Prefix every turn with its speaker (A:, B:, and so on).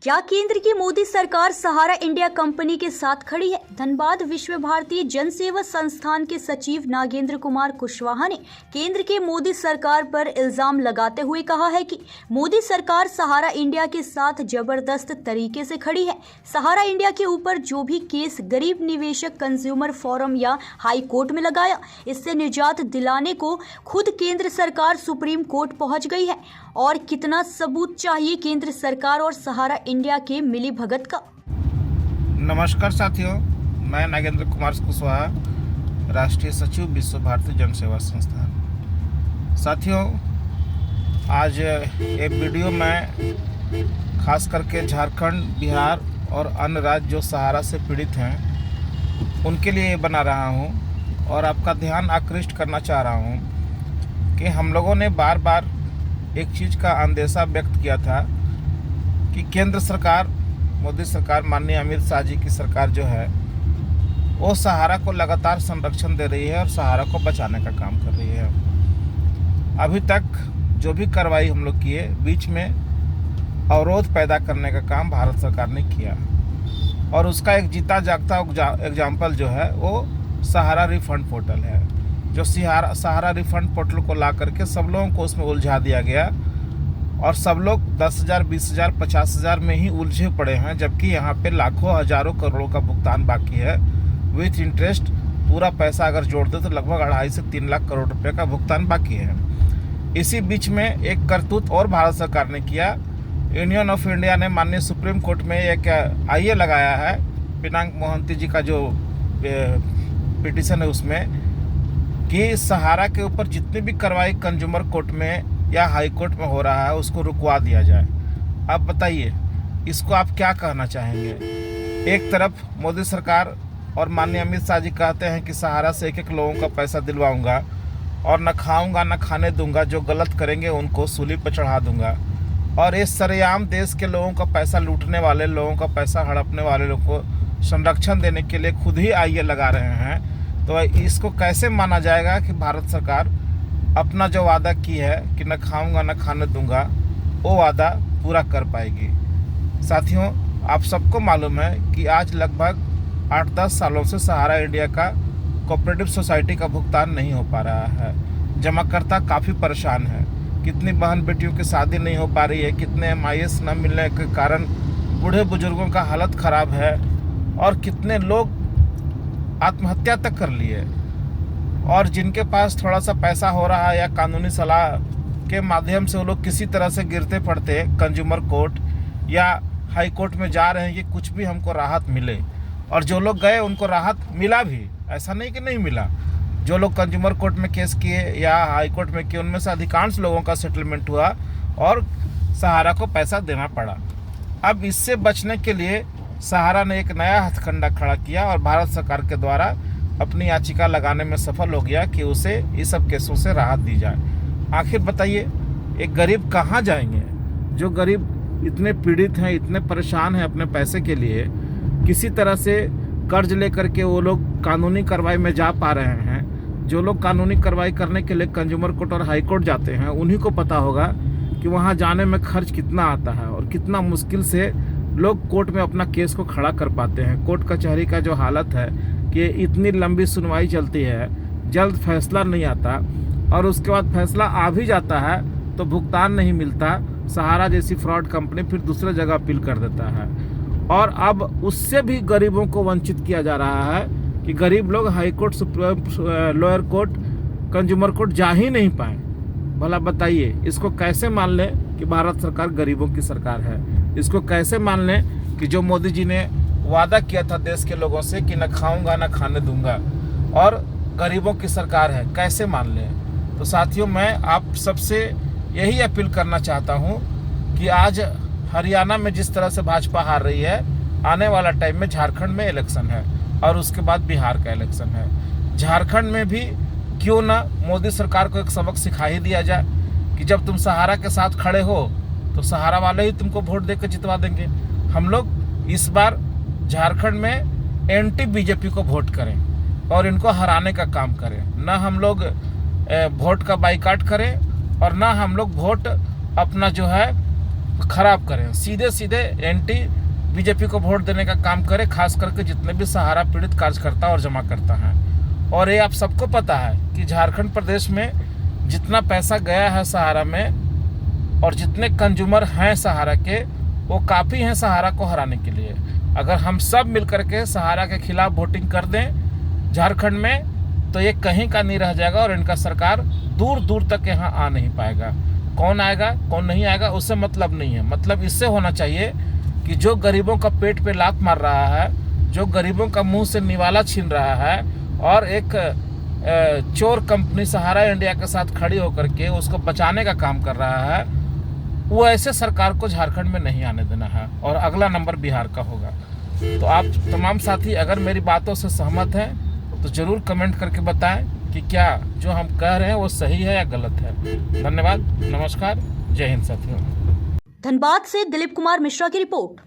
A: क्या केंद्र की मोदी सरकार सहारा इंडिया कंपनी के साथ खड़ी है? धनबाद विश्व भारतीय जन सेवा संस्थान के सचिव नागेंद्र कुमार कुशवाहा ने केंद्र के मोदी सरकार पर इल्जाम लगाते हुए कहा है कि मोदी सरकार सहारा इंडिया के साथ जबरदस्त तरीके से खड़ी है। सहारा इंडिया के ऊपर जो भी केस गरीब निवेशक कंज्यूमर फोरम या हाई कोर्ट में लगाया, इससे निजात दिलाने को खुद केंद्र सरकार सुप्रीम कोर्ट पहुंच गई है। और कितना सबूत चाहिए केंद्र सरकार और सहारा इंडिया के मिली भगत का।
B: नमस्कार साथियों, मैं नागेंद्र कुमार कुशवाहा, राष्ट्रीय सचिव विश्व भारती जन सेवा संस्थान। साथियों, आज ये वीडियो मैं खास करके झारखंड, बिहार और अन्य राज्य जो सहारा से पीड़ित हैं उनके लिए बना रहा हूं और आपका ध्यान आकृष्ट करना चाह रहा हूं कि हम लोगों ने बार बार एक चीज़ का अंदेशा व्यक्त किया था कि केंद्र सरकार, मोदी सरकार, माननीय अमित शाह जी की सरकार जो है वो सहारा को लगातार संरक्षण दे रही है और सहारा को बचाने का काम कर रही है। अभी तक जो भी कार्रवाई हम लोग किए, बीच में अवरोध पैदा करने का काम भारत सरकार ने किया और उसका एक जीता जागता एग्जाम्पल जो है वो सहारा रिफंड पोर्टल है। जो सहारा रिफंड पोर्टल को ला करके सब लोगों को उसमें उलझा दिया गया और सब लोग 10,000, 20,000, 50,000 में ही उलझे पड़े हैं, जबकि यहाँ पे लाखों हजारों करोड़ों का भुगतान बाकी है विथ इंटरेस्ट। पूरा पैसा अगर जोड़ दे तो लगभग 2.5 से 3 लाख करोड़ रुपए का भुगतान बाकी है। इसी बीच में एक करतूत और भारत सरकार ने किया। यूनियन ऑफ इंडिया ने माननीय सुप्रीम कोर्ट में एक आईए लगाया है, पिनाक मोहंती जी का जो पिटीशन है उसमें, कि सहारा के ऊपर जितनी भी कार्रवाई कंज्यूमर कोर्ट में या हाई कोर्ट में हो रहा है उसको रुकवा दिया जाए। अब बताइए, इसको आप क्या कहना चाहेंगे? एक तरफ मोदी सरकार और माननीय अमित शाह जी कहते हैं कि सहारा से एक लोगों का पैसा दिलवाऊंगा और न खाऊंगा न खाने दूंगा, जो गलत करेंगे उनको सूली पर चढ़ा दूंगा। और इस सरेआम देश के लोगों का पैसा लूटने वाले, लोगों का पैसा हड़पने वाले लोगों को संरक्षण देने के लिए खुद ही आईए लगा रहे हैं। तो इसको कैसे माना जाएगा कि भारत सरकार अपना जो वादा की है कि न खाऊंगा न खाने दूंगा, वो वादा पूरा कर पाएगी? साथियों, आप सबको मालूम है कि आज लगभग 8-10 सालों से सहारा इंडिया का कोऑपरेटिव सोसाइटी का भुगतान नहीं हो पा रहा है। जमाकर्ता काफ़ी परेशान है। कितनी बहन बेटियों की शादी नहीं हो पा रही है, कितने MIS न मिलने के कारण बूढ़े बुजुर्गों का हालत ख़राब है और कितने लोग आत्महत्या तक कर लिए। और जिनके पास थोड़ा सा पैसा हो रहा है या कानूनी सलाह के माध्यम से वो लोग किसी तरह से गिरते पड़ते कंज्यूमर कोर्ट या हाई कोर्ट में जा रहे हैं कि कुछ भी हमको राहत मिले। और जो लोग गए उनको राहत मिला भी, ऐसा नहीं कि नहीं मिला। जो लोग कंज्यूमर कोर्ट में केस किए या हाई कोर्ट में किए, उनमें से अधिकांश लोगों का सेटलमेंट हुआ और सहारा को पैसा देना पड़ा। अब इससे बचने के लिए सहारा ने एक नया हथकंडा खड़ा किया और भारत सरकार के द्वारा अपनी याचिका लगाने में सफल हो गया कि उसे इस सब केसों से राहत दी जाए। आखिर बताइए, एक गरीब कहाँ जाएंगे? जो गरीब इतने पीड़ित हैं, इतने परेशान हैं अपने पैसे के लिए, किसी तरह से कर्ज लेकर के वो लोग कानूनी कार्रवाई में जा पा रहे हैं। जो लोग कानूनी कार्रवाई करने के लिए कंज्यूमर कोर्ट और हाई कोर्ट जाते हैं, उन्हीं को पता होगा कि वहाँ जाने में खर्च कितना आता है और कितना मुश्किल से लोग कोर्ट में अपना केस को खड़ा कर पाते हैं। कोर्ट कचहरी का जो हालत है कि इतनी लंबी सुनवाई चलती है, जल्द फैसला नहीं आता और उसके बाद फैसला आ भी जाता है तो भुगतान नहीं मिलता। सहारा जैसी फ्रॉड कंपनी फिर दूसरे जगह अपील कर देता है और अब उससे भी गरीबों को वंचित किया जा रहा है कि गरीब लोग high court, lower court, consumer court जा ही नहीं पाए। भला बताइए, इसको कैसे मान लें कि भारत सरकार गरीबों की सरकार है? इसको कैसे मान लें कि जो मोदी जी ने वादा किया था देश के लोगों से कि न खाऊंगा न खाने दूंगा और गरीबों की सरकार है, कैसे मान लें? तो साथियों, मैं आप सबसे यही अपील करना चाहता हूं कि आज हरियाणा में जिस तरह से भाजपा हार रही है, आने वाला टाइम में झारखंड में इलेक्शन है और उसके बाद बिहार का इलेक्शन है। झारखंड में भी क्यों ना मोदी सरकार को एक सबक सिखा ही दिया जाए कि जब तुम सहारा के साथ खड़े हो तो सहारा वाले ही तुमको वोट देकर जितवा देंगे। हम लोग इस बार झारखंड में एंटी बीजेपी को वोट करें और इनको हराने का काम करें। ना हम लोग वोट का बाइकाट करें और ना हम लोग वोट अपना जो है खराब करें, सीधे सीधे एंटी बीजेपी को वोट देने का काम करें, खास करके जितने भी सहारा पीड़ित कार्यकर्ता और जमा करता हैं। और ये आप सबको पता है कि झारखंड प्रदेश में जितना पैसा गया है सहारा में और जितने कंज्यूमर हैं सहारा के, वो काफ़ी हैं सहारा को हराने के लिए। अगर हम सब मिलकर के सहारा के खिलाफ वोटिंग कर दें झारखंड में, तो ये कहीं का नहीं रह जाएगा और इनका सरकार दूर दूर तक यहाँ आ नहीं पाएगा। कौन आएगा कौन नहीं आएगा उससे मतलब नहीं है। मतलब इससे होना चाहिए कि जो गरीबों का पेट पे लात मार रहा है, जो गरीबों का मुंह से निवाला छीन रहा है और एक चोर कंपनी सहारा इंडिया के साथ खड़ी होकर के उसको बचाने का काम कर रहा है, वो ऐसे सरकार को झारखंड में नहीं आने देना है और अगला नंबर बिहार का होगा। तो आप तमाम साथी अगर मेरी बातों से सहमत हैं तो ज़रूर कमेंट करके बताएं कि क्या जो हम कह रहे हैं वो सही है या गलत है। धन्यवाद, नमस्कार, जय हिंद साथियों।
A: धनबाद से दिलीप कुमार मिश्रा की रिपोर्ट।